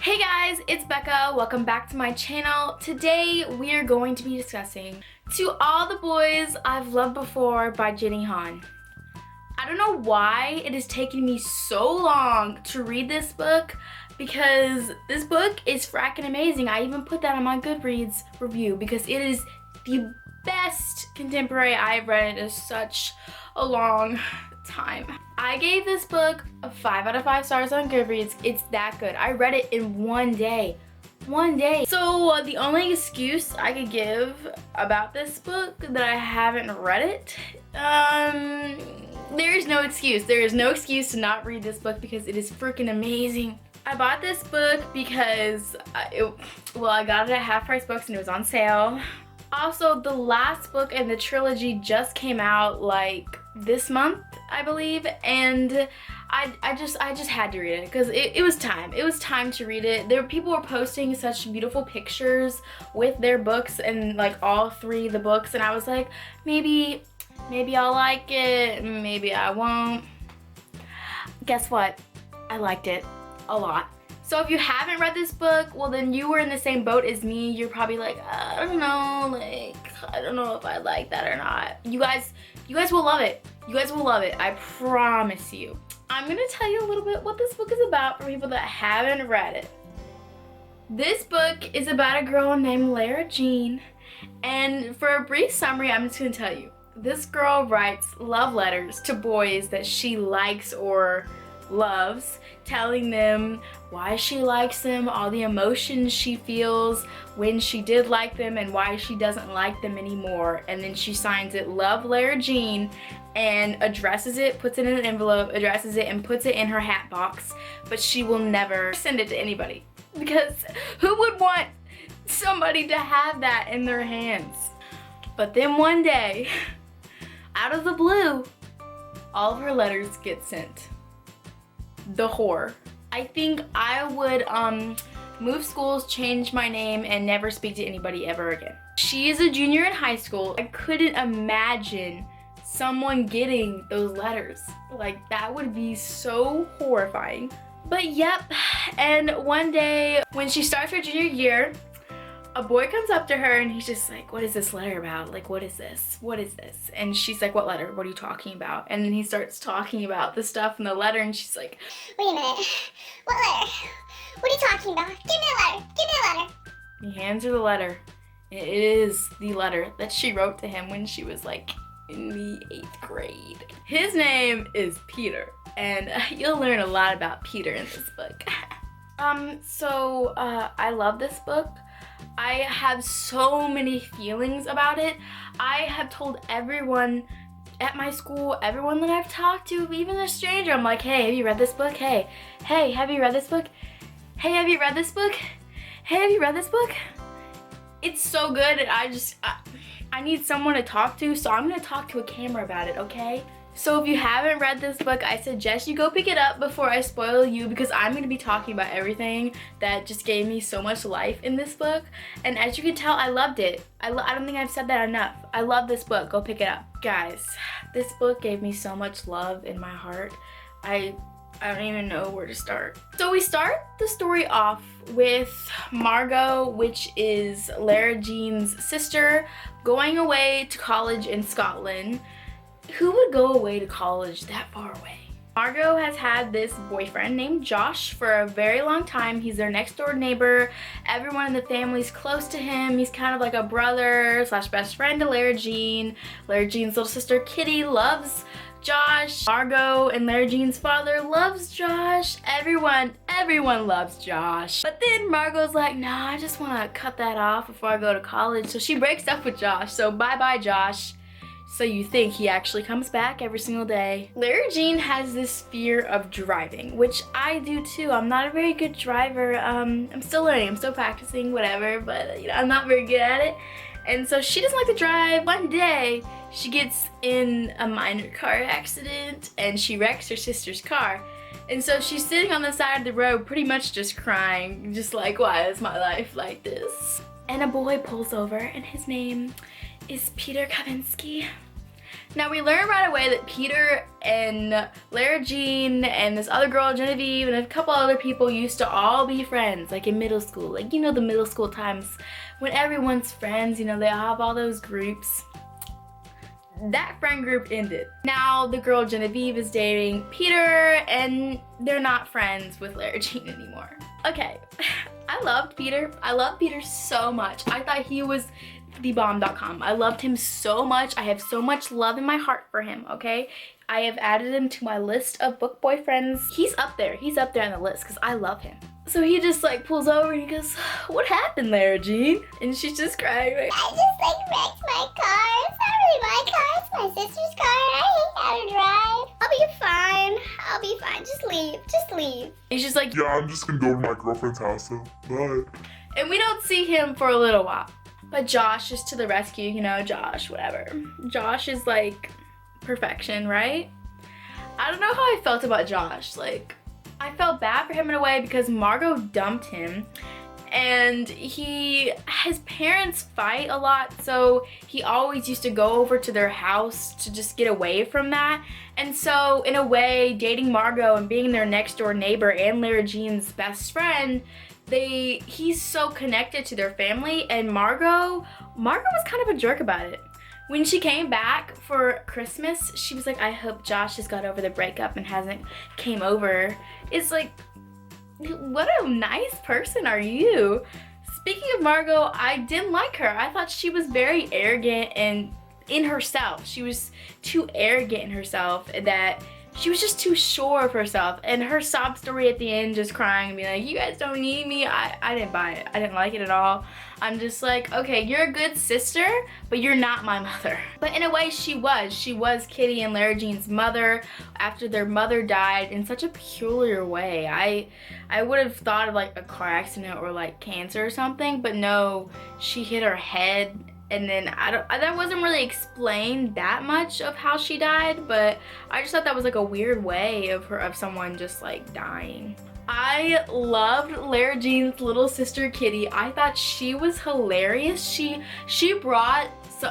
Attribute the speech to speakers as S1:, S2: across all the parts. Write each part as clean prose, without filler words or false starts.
S1: Hey guys, it's Becca. Welcome back to my channel. Today we are going to be discussing To All the Boys I've Loved Before by Jenny Han. I don't know why it has taken me so long to read this book because this book is fracking amazing. I even put that on my Goodreads review because it is the best contemporary I've read in such a long time. I gave this book a 5 out of 5 stars on Goodreads. It's that good. I read it in one day. So the only excuse I could give about this book that I haven't read it, there is no excuse. There is no excuse to not read this book because it is freaking amazing. I bought this book because I got it at Half Price Books and it was on sale. Also, the last book in the trilogy just came out like this month, I believe, and I just had to read it because it was time. It was time to read it. People were posting such beautiful pictures with their books and like all 3 of the books, and I was like, maybe I'll like it, maybe I won't. Guess what? I liked it a lot. So if you haven't read this book, well then you were in the same boat as me. You're probably like, I don't know if I like that or not. You guys will love it. You guys will love it. I promise you. I'm gonna tell you a little bit what this book is about for people that haven't read it. This book is about a girl named Lara Jean, and for a brief summary, I'm just gonna tell you. This girl writes love letters to boys that she likes or loves, telling them why she likes them, all the emotions she feels when she did like them, and why she doesn't like them anymore. And then she signs it Love Lara Jean and addresses it, puts it in an envelope, addresses it, and puts it in her hat box. But she will never send it to anybody because who would want somebody to have that in their hands? But then one day, out of the blue, all of her letters get sent. The whore. I think I would move schools, change my name, and never speak to anybody ever again. She is a junior in high school. I couldn't imagine someone getting those letters. Like, that would be so horrifying. But yep, and one day when she starts her junior year, a boy comes up to her and he's just like, what is this letter about? Like, what is this? What is this? And she's like, what letter? What are you talking about? And then he starts talking about the stuff in the letter and she's like,
S2: wait a minute, what letter? What are you talking about? Give me a letter, give me a letter.
S1: He hands her the letter. It is the letter that she wrote to him when she was like in the 8th grade. His name is Peter, and you'll learn a lot about Peter in this book. I love this book. I have so many feelings about it. I have told everyone at my school, everyone that I've talked to, even a stranger, I'm like, hey, have you read this book? Hey, have you read this book? Hey, have you read this book? Hey, have you read this book? It's so good, and I need someone to talk to, so I'm gonna talk to a camera about it, okay? So if you haven't read this book, I suggest you go pick it up before I spoil you, because I'm going to be talking about everything that just gave me so much life in this book. And as you can tell, I loved it. I don't think I've said that enough. I love this book. Go pick it up. Guys, this book gave me so much love in my heart. I don't even know where to start. So we start the story off with Margot, which is Lara Jean's sister, going away to college in Scotland. Who would go away to college that far away? Margot has had this boyfriend named Josh for a very long time. He's their next door neighbor. Everyone in the family's close to him. He's kind of like a brother / best friend to Lara Jean. Lara Jean's little sister Kitty loves Josh. Margot and Lara Jean's father loves Josh. Everyone loves Josh. But then Margot's like, nah, I just want to cut that off before I go to college. So she breaks up with Josh. So bye-bye, Josh. So you think he actually comes back every single day. Lara Jean has this fear of driving, which I do too. I'm not a very good driver. I'm still learning, I'm still practicing, whatever, but I'm not very good at it. And so she doesn't like to drive. One day, she gets in a minor car accident and she wrecks her sister's car. And so she's sitting on the side of the road pretty much just crying, just like, why is my life like this? And a boy pulls over and his name is Peter Kavinsky. Now we learn right away that Peter and Lara Jean and this other girl Genevieve and a couple other people used to all be friends, like in middle school. Like, you know, the middle school times when everyone's friends, you know, they all have all those groups. That friend group ended. Now the girl Genevieve is dating Peter and they're not friends with Lara Jean anymore. Okay, I loved Peter. I loved Peter so much. I thought he was thebomb.com. I loved him so much. I have so much love in my heart for him, okay? I have added him to my list of book boyfriends. He's up there. He's up there on the list because I love him. So he just like pulls over and he goes, "What happened, Lara Jean?" And she's just crying. Like,
S2: I just like wrecked my car. It's not really my car. It's my sister's car. I hate how to drive. I'll be fine. I'll be fine. Just leave. Just leave.
S1: he's just like,
S3: Yeah, I'm just gonna go to my girlfriend's house, so bye.
S1: and we don't see him for a little while. But Josh is to the rescue, you know, Josh, whatever. Josh is like perfection, right? I don't know how I felt about Josh. Like, I felt bad for him in a way because Margot dumped him and his parents fight a lot, so he always used to go over to their house to just get away from that. And so in a way, dating Margot and being their next door neighbor and Lara Jean's best friend, he's so connected to their family. And Margot was kind of a jerk about it. When she came back for Christmas, she was like, "I hope Josh has got over the breakup and hasn't came over." It's like, what a nice person are you? Speaking of Margot, I didn't like her. I thought she was very arrogant and in herself. She was too arrogant in herself, that she was just too sure of herself. And her sob story at the end, just crying and being like, "You guys don't need me," I didn't buy it. I didn't like it at all. I'm just like, okay, you're a good sister, but you're not my mother. But in a way, she was Kitty and Lara Jean's mother after their mother died in such a peculiar way. I would have thought of like a car accident or like cancer or something, but no, she hit her head. And then that wasn't really explained that much of how she died, but I just thought that was like a weird way of someone just like dying. I loved Lara Jean's little sister Kitty. I thought she was hilarious. She brought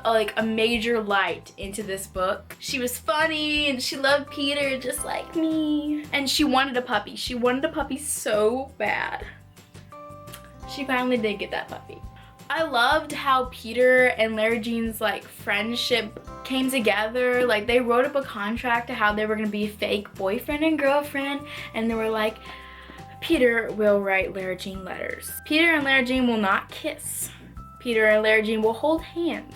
S1: like a major light into this book. She was funny and she loved Peter just like me. And she wanted a puppy. She wanted a puppy so bad. She finally did get that puppy. I loved how Peter and Lara Jean's like friendship came together. Like, they wrote up a contract to how they were gonna be fake boyfriend and girlfriend, and they were like, Peter will write Lara Jean letters. Peter and Lara Jean will not kiss. Peter and Lara Jean will hold hands.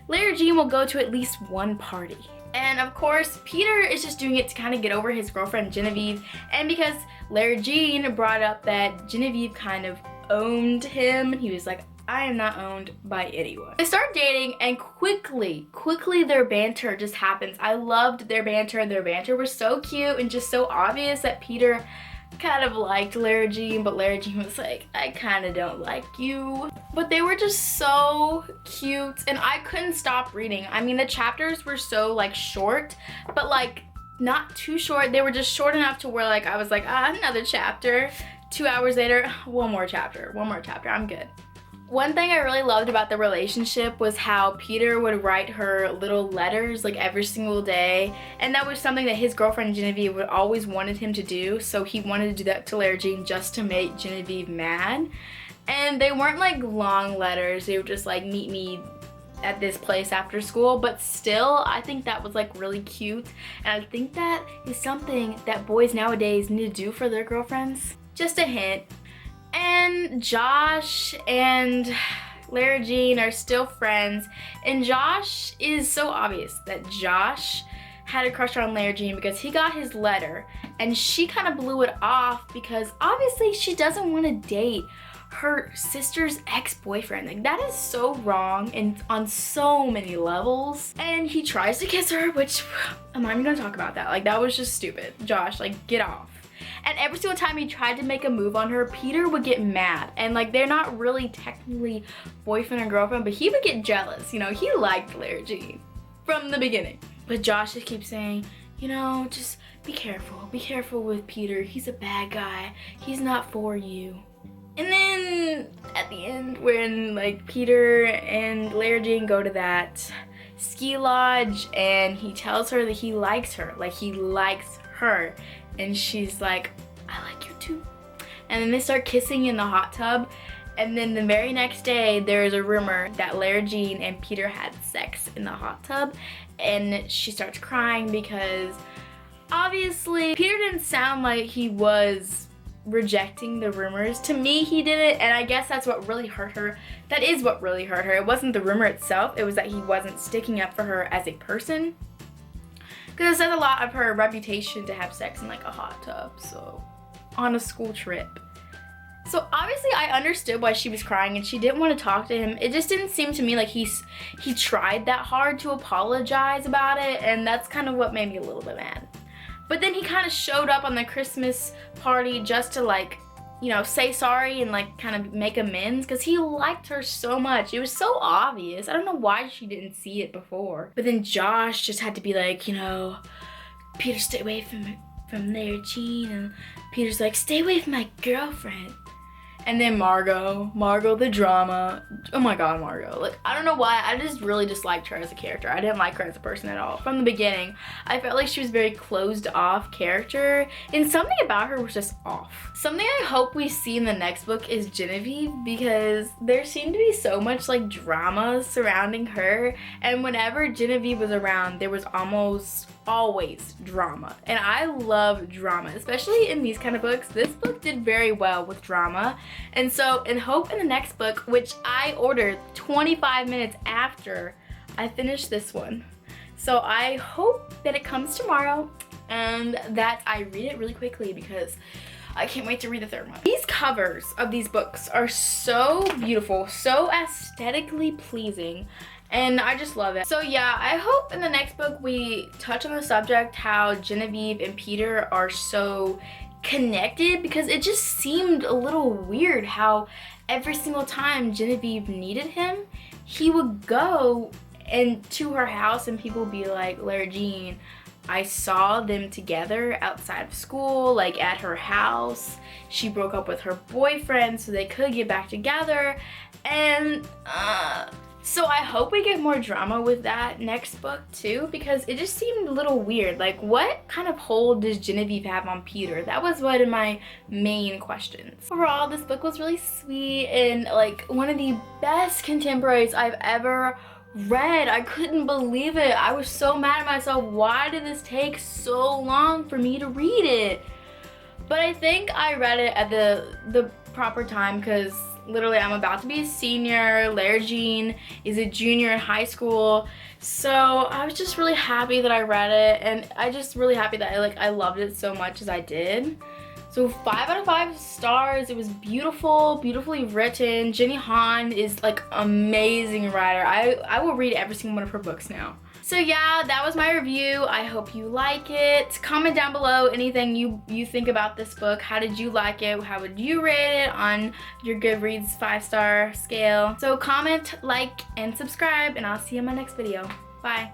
S1: Lara Jean will go to at least one party. And of course, Peter is just doing it to kind of get over his girlfriend Genevieve, and because Lara Jean brought up that Genevieve kind of owned him, and he was like, "I am not owned by anyone." They start dating, and quickly their banter just happens. I loved their banter. Their banter was so cute and just so obvious that Peter kind of liked Lara Jean, but Lara Jean was like, "I kind of don't like you." But they were just so cute, and I couldn't stop reading. I mean, the chapters were so like short, but like not too short. They were just short enough to where like I was like, another chapter. 2 hours later, one more chapter, I'm good. One thing I really loved about the relationship was how Peter would write her little letters like every single day, and that was something that his girlfriend Genevieve would always wanted him to do, so he wanted to do that to Lara Jean just to make Genevieve mad. And they weren't like long letters, they were just like, "Meet me at this place after school," but still, I think that was like really cute, and I think that is something that boys nowadays need to do for their girlfriends. Just a hint. And Josh and Lara Jean are still friends, and Josh is so obvious that Josh had a crush on Lara Jean because he got his letter, and she kind of blew it off because obviously she doesn't want to date her sister's ex-boyfriend. Like, that is so wrong and on so many levels. And he tries to kiss her, which I'm not even gonna talk about that. Like, that was just stupid. Josh, like, get off. And every single time he tried to make a move on her, Peter would get mad. And like, they're not really technically boyfriend and girlfriend, but he would get jealous. You know, he liked Lara Jean from the beginning. But Josh just keeps saying, you know, just be careful with Peter. He's a bad guy. He's not for you. And then at the end, when like Peter and Lara Jean go to that ski lodge, and he tells her that he likes her, like he likes her, and she's like, I like you too. And then they start kissing in the hot tub, and then the very next day there's a rumor that Lara Jean and Peter had sex in the hot tub, and she starts crying because obviously Peter didn't sound like he was rejecting the rumors. To me, he didn't, and I guess that's what really hurt her. That is what really hurt her. It wasn't the rumor itself, it was that he wasn't sticking up for her as a person, because it says a lot of her reputation to have sex in like a hot tub, so on a school trip. So obviously I understood why she was crying and she didn't want to talk to him. It just didn't seem to me like he tried that hard to apologize about it, and that's kind of what made me a little bit mad. But then he kind of showed up on the Christmas party just to like, you know, say sorry and like kind of make amends, because he liked her so much. It was so obvious. I don't know why she didn't see it before. But then Josh just had to be like, you know, Peter, stay away from Lara Jean, and Peter's like, stay away from my girlfriend. And then Margot the drama. Oh my god, Margot. Like, I don't know why, I just really disliked her as a character. I didn't like her as a person at all. From the beginning, I felt like she was a very closed off character, and something about her was just off. Something I hope we see in the next book is Genevieve, because there seemed to be so much like drama surrounding her, and whenever Genevieve was around, there was almost always drama, and I love drama, especially in these kind of books. This book did very well with drama, and so in hope in the next book, which I ordered 25 minutes after I finished this one, so I hope that it comes tomorrow and that I read it really quickly, because I can't wait to read the third one. These covers of these books are so beautiful, so aesthetically pleasing, and I just love it. So yeah, I hope in the next book we touch on the subject how Genevieve and Peter are so connected, because it just seemed a little weird how every single time Genevieve needed him, he would go to her house and people would be like, Lara Jean, I saw them together outside of school, like at her house. She broke up with her boyfriend so they could get back together, and so I hope we get more drama with that next book too, because it just seemed a little weird. Like, what kind of hold does Genevieve have on Peter? That was one of my main questions. Overall, this book was really sweet and like one of the best contemporaries I've ever read. I couldn't believe it. I was so mad at myself. Why did this take so long for me to read it? But I think I read it at the proper time, because literally I'm about to be a senior. Lara Jean is a junior in high school, so I was just really happy that I read it, and I just really happy that I loved it so much as I did. So 5 out of 5 stars. It was beautiful, beautifully written. Jenny Han is like amazing writer. I will read every single one of her books now. So yeah, that was my review. I hope you like it. Comment down below anything you think about this book. How did you like it? How would you rate it on your Goodreads 5-star scale? So comment, like, and subscribe, and I'll see you in my next video. Bye.